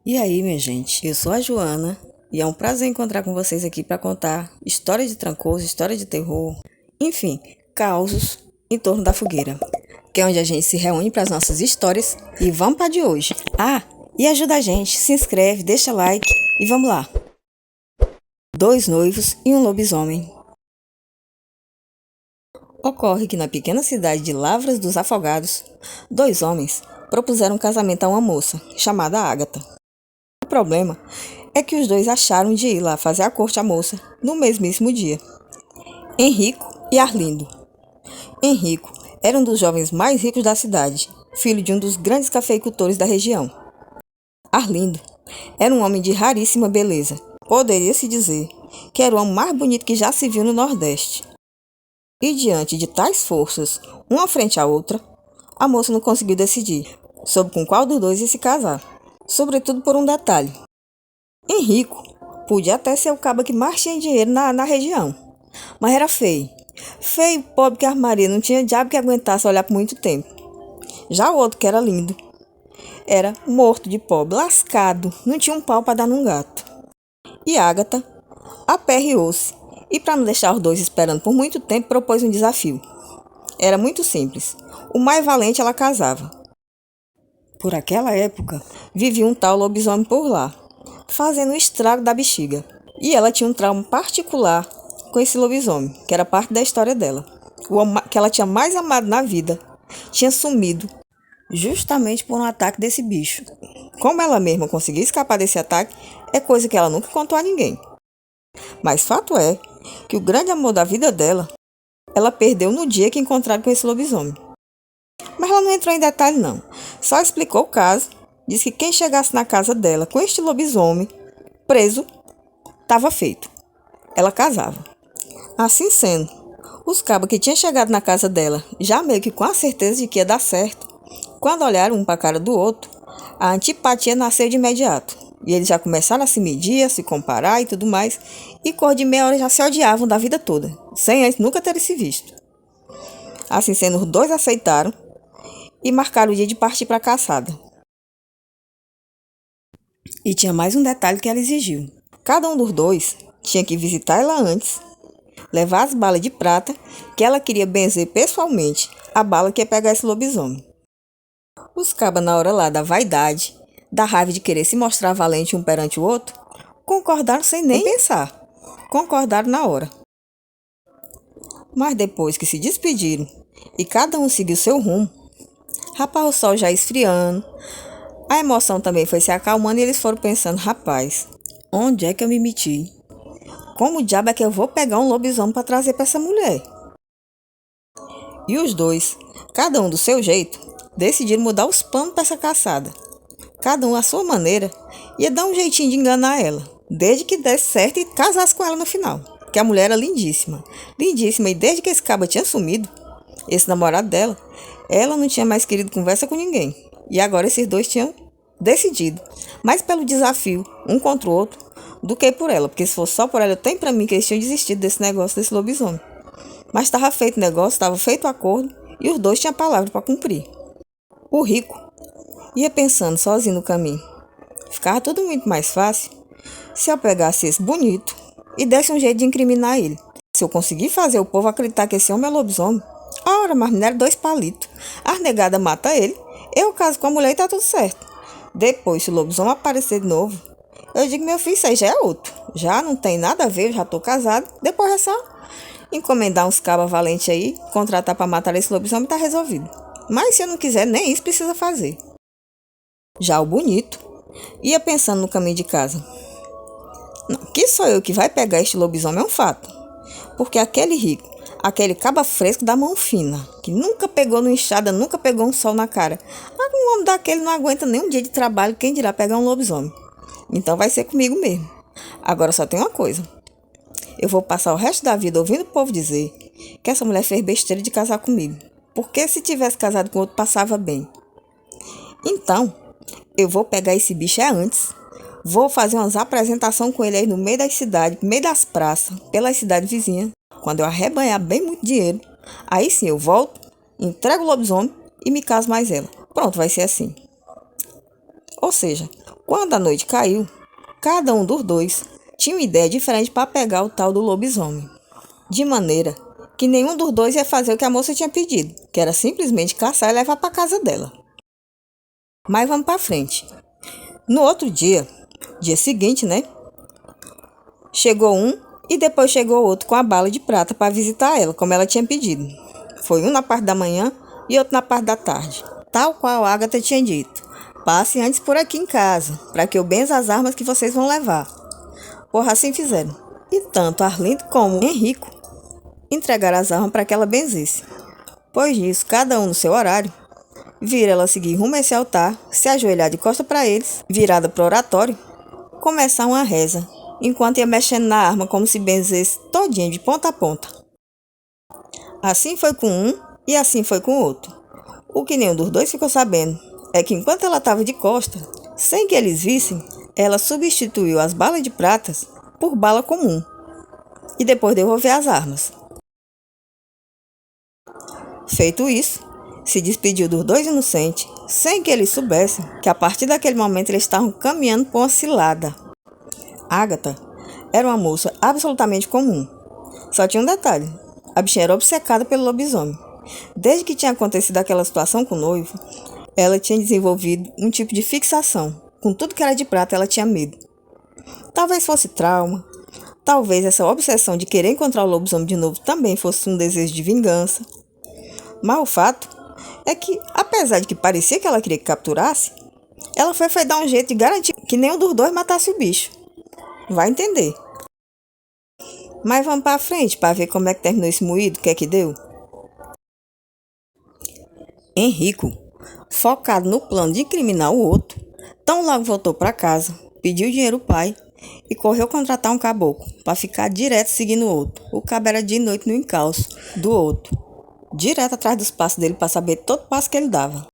E aí, minha gente? Eu sou a Joana e é um prazer encontrar com vocês aqui para contar história de Trancoso, história de terror, enfim, causos em torno da fogueira, que é onde a gente se reúne para as nossas histórias. E vamos para de hoje. E ajuda a gente, se inscreve, deixa like e vamos lá. 2 noivos e um lobisomem. Ocorre que na pequena cidade de Lavras dos Afogados, 2 homens propuseram um casamento a uma moça chamada Ágata. O problema é que os dois acharam de ir lá fazer a corte à moça no mesmíssimo dia. Henrico e Arlindo. Henrico era um dos jovens mais ricos da cidade, filho de um dos grandes cafeicultores da região. Arlindo era um homem de raríssima beleza. Poderia-se dizer que era o homem mais bonito que já se viu no Nordeste. E diante de tais forças, uma frente à outra, a moça não conseguiu decidir sobre com qual dos dois ia se casar. Sobretudo por um detalhe. Henrico podia até ser o caba que mais tinha dinheiro na região, mas era feio. Feio, pobre que armaria, não tinha diabo que aguentasse olhar por muito tempo. Já o outro, que era lindo, era morto de pobre, lascado, não tinha um pau para dar num gato. E Ágata aperreou-se e, para não deixar os dois esperando por muito tempo, propôs um desafio. Era muito simples. O mais valente ela casava. Por aquela época, vivia um tal lobisomem por lá, fazendo o estrago da bexiga. E ela tinha um trauma particular com esse lobisomem, que era parte da história dela. O homem que ela tinha mais amado na vida tinha sumido justamente por um ataque desse bicho. Como ela mesma conseguiu escapar desse ataque, é coisa que ela nunca contou a ninguém. Mas fato é que o grande amor da vida dela, ela perdeu no dia que encontraram com esse lobisomem. Mas ela não entrou em detalhe não, só explicou o caso, disse que quem chegasse na casa dela com este lobisomem preso, estava feito. Ela casava. Assim sendo, os cabas que tinham chegado na casa dela, já meio que com a certeza de que ia dar certo, quando olharam um para a cara do outro, a antipatia nasceu de imediato. E eles já começaram a se medir, a se comparar e tudo mais, e cor de meia hora já se odiavam da vida toda, sem antes nunca terem se visto. Assim sendo, os dois aceitaram e marcaram o dia de partir para a caçada. E tinha mais um detalhe que ela exigiu. Cada um dos dois tinha que visitar ela antes, levar as balas de prata, que ela queria benzer pessoalmente a bala que ia pegar esse lobisomem. Os cabas, na hora lá da vaidade, da raiva de querer se mostrar valente um perante o outro, concordaram sem nem pensar. Concordaram na hora. Mas depois que se despediram e cada um seguiu seu rumo, rapaz, o sol já esfriando, a emoção também foi se acalmando e eles foram pensando, rapaz, onde é que eu me meti? Como diabo é que eu vou pegar um lobisomem para trazer para essa mulher? E os dois, cada um do seu jeito, decidiram mudar os planos para essa caçada. Cada um à sua maneira ia dar um jeitinho de enganar ela, desde que desse certo e casasse com ela no final. Que a mulher era lindíssima, lindíssima, e desde que esse caba tinha sumido, esse namorado dela, ela não tinha mais querido conversa com ninguém. E agora esses dois tinham decidido, mais pelo desafio, um contra o outro, do que por ela. Porque se fosse só por ela, eu tenho pra mim que eles tinham desistido desse negócio, desse lobisomem. Mas estava feito o negócio, estava feito o acordo, e os dois tinham a palavra para cumprir. O rico ia pensando sozinho no caminho. Ficava tudo muito mais fácil se eu pegasse esse bonito e desse um jeito de incriminar ele. Se eu conseguir fazer o povo acreditar que esse homem é lobisomem, ora, mas me deram 2 palitos. A negada mata ele, eu caso com a mulher e tá tudo certo. Depois, se o lobisomem aparecer de novo, eu digo, meu filho, isso aí já é outro. Já não tem nada a ver, eu já tô casado. Depois é só encomendar uns cabas valentes aí, contratar para matar esse lobisomem e tá resolvido. Mas se eu não quiser, nem isso precisa fazer. Já o bonito ia pensando no caminho de casa. Não, que sou eu que vai pegar este lobisomem é um fato. Porque aquele rico, aquele caba fresco da mão fina, que nunca pegou no enxada, nunca pegou um sol na cara. Um homem daquele não aguenta nem um dia de trabalho, quem dirá pegar um lobisomem. Então vai ser comigo mesmo. Agora só tem uma coisa. Eu vou passar o resto da vida ouvindo o povo dizer que essa mulher fez besteira de casar comigo. Porque se tivesse casado com outro, passava bem. Então, eu vou pegar esse bicho antes. Vou fazer umas apresentações com ele aí no meio das cidades, no meio das praças, pelas cidades vizinhas. Quando eu arrebanhar bem muito dinheiro, aí sim eu volto, entrego o lobisomem e me caso mais ela. Pronto, vai ser assim. Ou seja, Quando a noite caiu, cada um dos dois tinha uma ideia diferente para pegar o tal do lobisomem. De maneira que nenhum dos dois ia fazer o que a moça tinha pedido, que era simplesmente caçar e levar para casa dela. Mas vamos para frente. No outro dia seguinte, né? Chegou um e depois chegou outro com a bala de prata para visitar ela, como ela tinha pedido. Foi um na parte da manhã e outro na parte da tarde, tal qual a Agatha tinha dito. Passe antes por aqui em casa, para que eu benza as armas que vocês vão levar. Porra, assim fizeram. E tanto Arlindo como Henrico entregaram as armas para que ela benzesse. Pois disso, cada um no seu horário, vira ela seguir rumo a esse altar, se ajoelhar de costa para eles, virada para o oratório, começar uma reza, enquanto ia mexendo na arma como se benzesse todinha de ponta a ponta. Assim foi com um e assim foi com o outro. O que nenhum dos dois ficou sabendo é que enquanto ela estava de costa, sem que eles vissem, ela substituiu as balas de pratas por bala comum e depois devolveu as armas. Feito isso, se despediu dos dois inocentes, sem que eles soubessem que a partir daquele momento eles estavam caminhando por uma cilada. Agatha era uma moça absolutamente comum. Só tinha um detalhe: a bichinha era obcecada pelo lobisomem. Desde que tinha acontecido aquela situação com o noivo, ela tinha desenvolvido um tipo de fixação. Com tudo que era de prata, ela tinha medo. Talvez fosse trauma, talvez essa obsessão de querer encontrar o lobisomem de novo também fosse um desejo de vingança. Mas o fato é que, apesar de que parecia que ela queria que capturasse, ela foi dar um jeito de garantir que nenhum dos dois matasse o bicho. Vai entender. Mas vamos para frente para ver como é que terminou esse moído, o que é que deu. Henrico, focado no plano de incriminar o outro, tão logo voltou para casa, pediu dinheiro ao pai e correu contratar um caboclo para ficar direto seguindo o outro. O cabo era de noite no encalço do outro, direto atrás dos passos dele para saber todo passo que ele dava.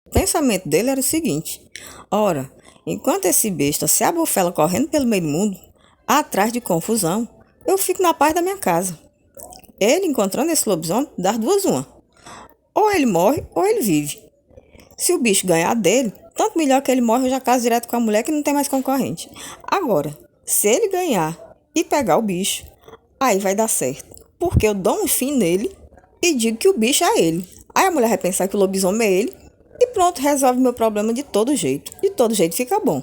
O pensamento dele era o seguinte: ora, enquanto esse besta se abofela correndo pelo meio do mundo, atrás de confusão, eu fico na paz da minha casa. Ele, encontrando esse lobisomem, das duas uma: ou ele morre ou ele vive. Se o bicho ganhar dele, tanto melhor que ele morre, eu já caso direto com a mulher que não tem mais concorrente. Agora, se ele ganhar e pegar o bicho, aí vai dar certo, porque eu dou um fim nele e digo que o bicho é ele. Aí a mulher vai pensar que o lobisomem é ele e pronto, resolve meu problema de todo jeito. De todo jeito fica bom.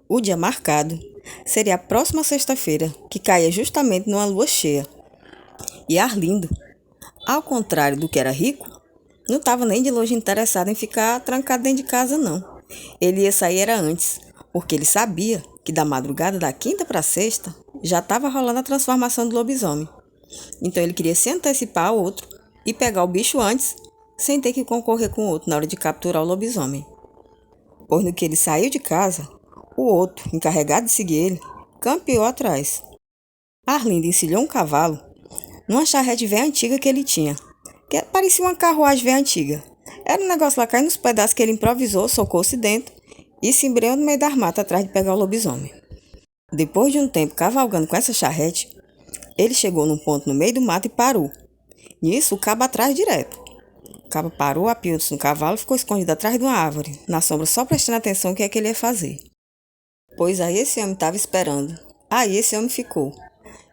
O dia marcado seria a próxima sexta-feira, que caía justamente numa lua cheia. E Arlindo, ao contrário do que era rico, não estava nem de longe interessado em ficar trancado dentro de casa, não. Ele ia sair era antes, porque ele sabia que da madrugada da quinta para sexta já estava rolando a transformação do lobisomem. Então ele queria se antecipar ao outro e pegar o bicho antes, sem ter que concorrer com o outro na hora de capturar o lobisomem. Pois no que ele saiu de casa, o outro, encarregado de seguir ele, campeou atrás. Arlindo encilhou um cavalo numa charrete velha antiga que ele tinha, que parecia uma carruagem velha antiga. Era um negócio lá caindo nos pedaços que ele improvisou, socou-se dentro e se embreou no meio das matas atrás de pegar o lobisomem. Depois de um tempo cavalgando com essa charrete, ele chegou num ponto no meio do mato e parou. Nisso, o cabo atrás direto. O cabo parou, apiou-se no cavalo e ficou escondido atrás de uma árvore, na sombra, só prestando atenção no que é que ele ia fazer. Pois aí esse homem estava esperando. Aí esse homem ficou.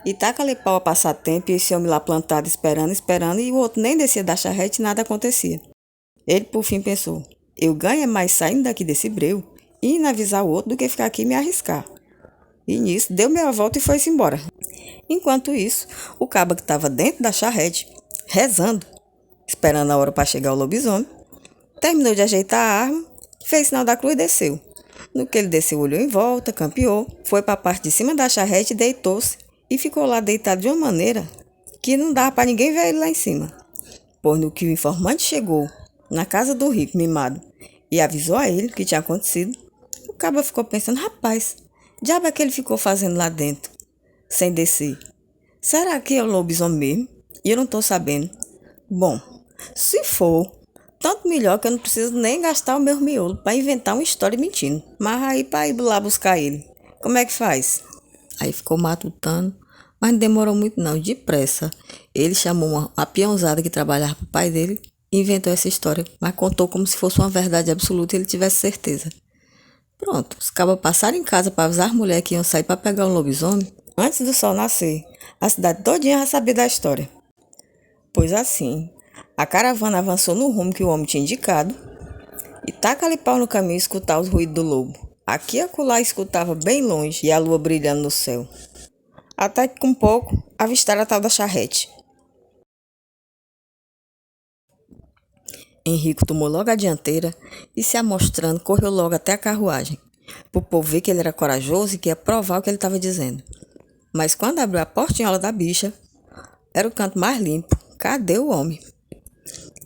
E taca-lhe pau a passar tempo, e esse homem lá plantado esperando, e o outro nem descia da charrete e nada acontecia. Ele, por fim, pensou: eu ganho mais saindo daqui desse breu e indo avisar o outro do que ficar aqui e me arriscar. E nisso, deu meia volta e foi-se embora. Enquanto isso, o cabo que estava dentro da charrete, rezando, esperando a hora para chegar o lobisomem, terminou de ajeitar a arma, fez sinal da cruz e desceu. No que ele desceu, olhou em volta, campeou, foi para a parte de cima da charrete e deitou-se, e ficou lá deitado de uma maneira que não dava para ninguém ver ele lá em cima. Pois no que o informante chegou na casa do rico mimado e avisou a ele o que tinha acontecido, o cabo ficou pensando: rapaz, diabo é que ele ficou fazendo lá dentro, sem descer? Será que é o lobisomem mesmo? E eu não estou sabendo. Bom, se for, tanto melhor, que eu não preciso nem gastar o meu miolo para inventar uma história mentindo. Mas aí para ir lá buscar ele, como é que faz? Aí ficou matutando, mas não demorou muito não, depressa. Ele chamou uma peãozada que trabalhava para o pai dele e inventou essa história, mas contou como se fosse uma verdade absoluta e ele tivesse certeza. Pronto, os cabas passaram em casa para avisar as mulheres que iam sair para pegar um lobisomem. Antes do sol nascer, a cidade todinha já sabia da história. Pois assim, a caravana avançou no rumo que o homem tinha indicado e taca-lhe pau no caminho escutar os ruídos do lobo. Aqui e acolá escutava bem longe e a lua brilhando no céu. Até que com pouco avistaram a tal da charrete. Henrico tomou logo a dianteira e, se amostrando, correu logo até a carruagem, para o povo ver que ele era corajoso e que ia provar o que ele estava dizendo. Mas quando abriu a portinhola da bicha, era o canto mais limpo. Cadê o homem?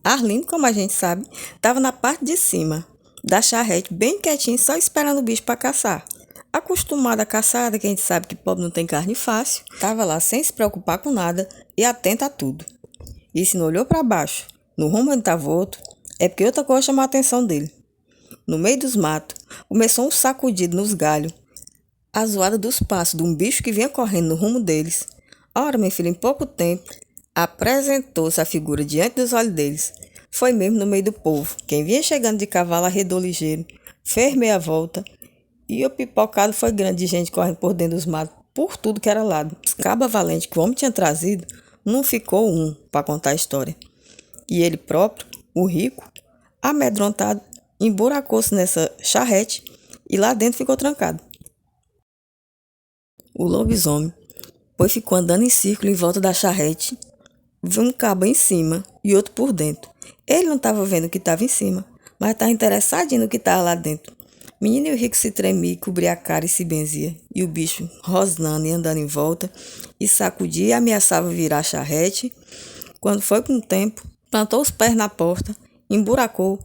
Arlindo, como a gente sabe, estava na parte de cima da charrete, bem quietinho, só esperando o bicho para caçar. Acostumado à caçada, que a gente sabe que pobre não tem carne fácil, estava lá sem se preocupar com nada e atento a tudo. E se não olhou para baixo, no rumo onde estava o outro, é porque outra coisa chamou a atenção dele. No meio dos matos, começou um sacudido nos galhos, a zoada dos passos de um bicho que vinha correndo no rumo deles. Ora, meu filho, em pouco tempo, apresentou-se a figura diante dos olhos deles. Foi mesmo no meio do povo. Quem vinha chegando de cavalo arredou ligeiro, fez meia volta, e o pipocado foi grande de gente correndo por dentro dos matos, por tudo que era lado. Os cabas valentes que o homem tinha trazido, não ficou um para contar a história. E ele próprio, o rico, amedrontado, emburacou-se nessa charrete e lá dentro ficou trancado. O lobisomem, pois ficou andando em círculo em volta da charrete, viu um cabo em cima e outro por dentro. Ele não estava vendo o que estava em cima, mas estava interessadinho no que estava lá dentro. Menino e o rico se tremia, cobria a cara e se benzia. E o bicho, rosnando e andando em volta, e sacudia e ameaçava virar a charrete. Quando foi com o tempo, plantou os pés na porta, emburacou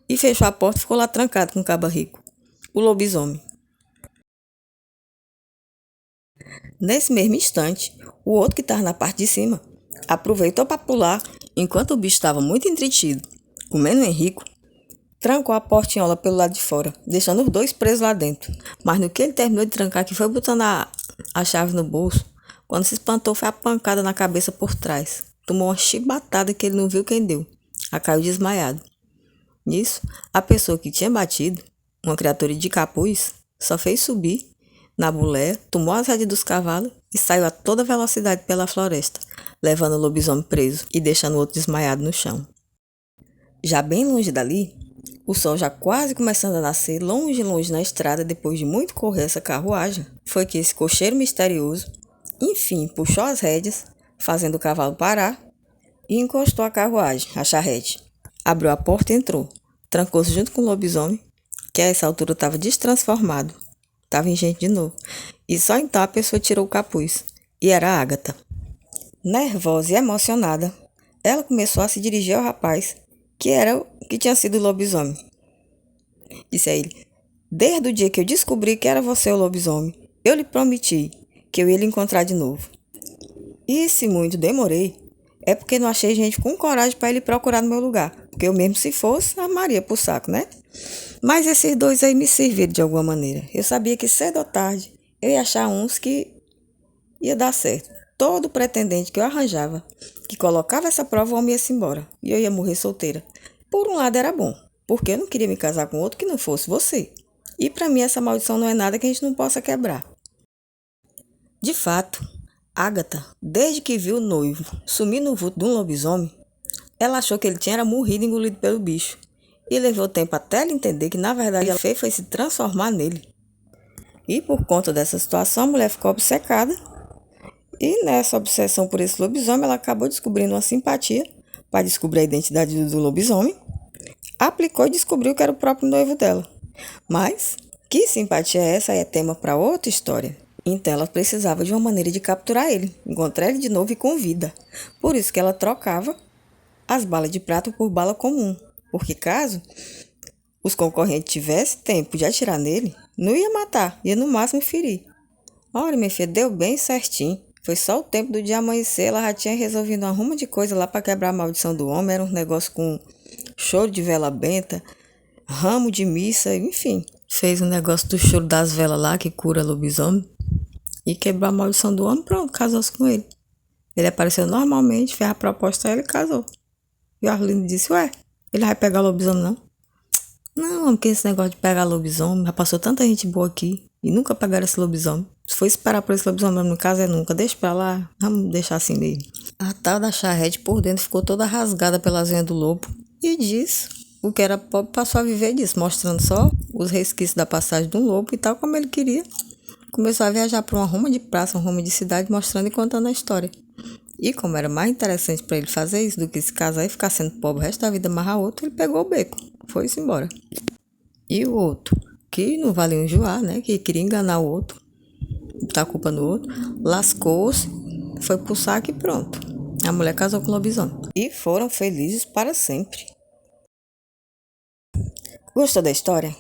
e fechou a porta e ficou lá trancado com o caba rico, o lobisomem. Nesse mesmo instante, o outro que estava na parte de cima aproveitou para pular, enquanto o bicho estava muito entretido, comendo o Henrico, trancou a portinhola pelo lado de fora, deixando os dois presos lá dentro. Mas no que ele terminou de trancar, que foi botando a chave no bolso, quando se espantou foi a pancada na cabeça por trás. Tomou uma chibatada que ele não viu quem deu. Caiu desmaiado. Nisso, a pessoa que tinha batido, uma criatura de capuz, só fez subir na boleia, tomou as rédeas dos cavalos e saiu a toda velocidade pela floresta, levando o lobisomem preso e deixando o outro desmaiado no chão. Já bem longe dali, o sol já quase começando a nascer, longe na estrada, depois de muito correr essa carruagem, foi que esse cocheiro misterioso, enfim, puxou as rédeas, fazendo o cavalo parar, e encostou a carruagem, a charrete. Abriu a porta e entrou. Trancou-se junto com o lobisomem, que a essa altura estava destransformado. Estava em gente de novo. E só então a pessoa tirou o capuz. E era a Ágata. Nervosa e emocionada, ela começou a se dirigir ao rapaz, que tinha sido o lobisomem. Disse a ele: desde o dia que eu descobri que era você o lobisomem, eu lhe prometi que eu ia lhe encontrar de novo. E se muito demorei, é porque não achei gente com coragem para ele procurar no meu lugar. Porque eu mesmo, se fosse, armaria pro saco, né? Mas esses dois aí me serviram de alguma maneira. Eu sabia que cedo ou tarde eu ia achar uns que ia dar certo. Todo pretendente que eu arranjava, que colocava essa prova, o homem ia-se embora. E eu ia morrer solteira. Por um lado era bom, porque eu não queria me casar com outro que não fosse você. E para mim essa maldição não é nada que a gente não possa quebrar. De fato, Ágata, desde que viu o noivo sumir no vulto de um lobisomem, ela achou que ele tinha morrido engolido pelo bicho. E levou tempo até ela entender que na verdade ela fez foi se transformar nele. E por conta dessa situação a mulher ficou obcecada. E nessa obsessão por esse lobisomem ela acabou descobrindo uma simpatia para descobrir a identidade do lobisomem. Aplicou e descobriu que era o próprio noivo dela. Mas que simpatia é essa? É tema para outra história. Então ela precisava de uma maneira de capturar ele, encontrar ele de novo e com vida. Por isso que ela trocava as balas de prata por bala comum. Porque caso os concorrentes tivessem tempo de atirar nele, não ia matar, ia no máximo ferir. Olha, minha filha, deu bem certinho. Foi só o tempo do dia amanhecer, ela já tinha resolvido uma ruma de coisa lá para quebrar a maldição do homem. Era um negócio com choro de vela benta, ramo de missa, enfim. Fez um negócio do choro das velas lá, que cura lobisomem. E quebrou a maldição do homem, pronto, casou-se com ele. Ele apareceu normalmente, fez a proposta a ele e casou. E o Arlindo disse: ué, ele vai pegar o lobisomem não? Não, porque esse negócio de pegar lobisomem, já passou tanta gente boa aqui e nunca pegaram esse lobisomem. Se for esperar por esse lobisomem, no caso é nunca. Deixa pra lá, vamos deixar assim mesmo. A tal da charrete por dentro ficou toda rasgada pelas unhas do lobo e disse o que era pobre passou a viver disso, mostrando só os resquícios da passagem de um lobo e tal como ele queria. Começou a viajar por uma ruma de praça, uma ruma de cidade, mostrando e contando a história. E como era mais interessante para ele fazer isso do que se casar e ficar sendo pobre o resto da vida amarrar outro, ele pegou o beco, foi-se embora. E o outro, que não valia um enjoar, né? Que queria enganar o outro, botar a culpa no outro, lascou-se, foi pro saco e pronto. A mulher casou com o lobisomem. E foram felizes para sempre. Gostou da história?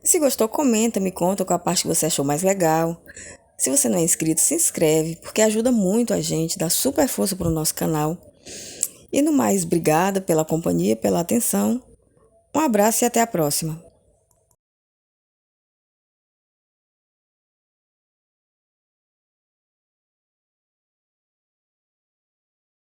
Se gostou, comenta, me conta qual a parte que você achou mais legal. Se você não é inscrito, se inscreve, porque ajuda muito a gente, dá super força para o nosso canal. E no mais, obrigada pela companhia, pela atenção. Um abraço e até a próxima.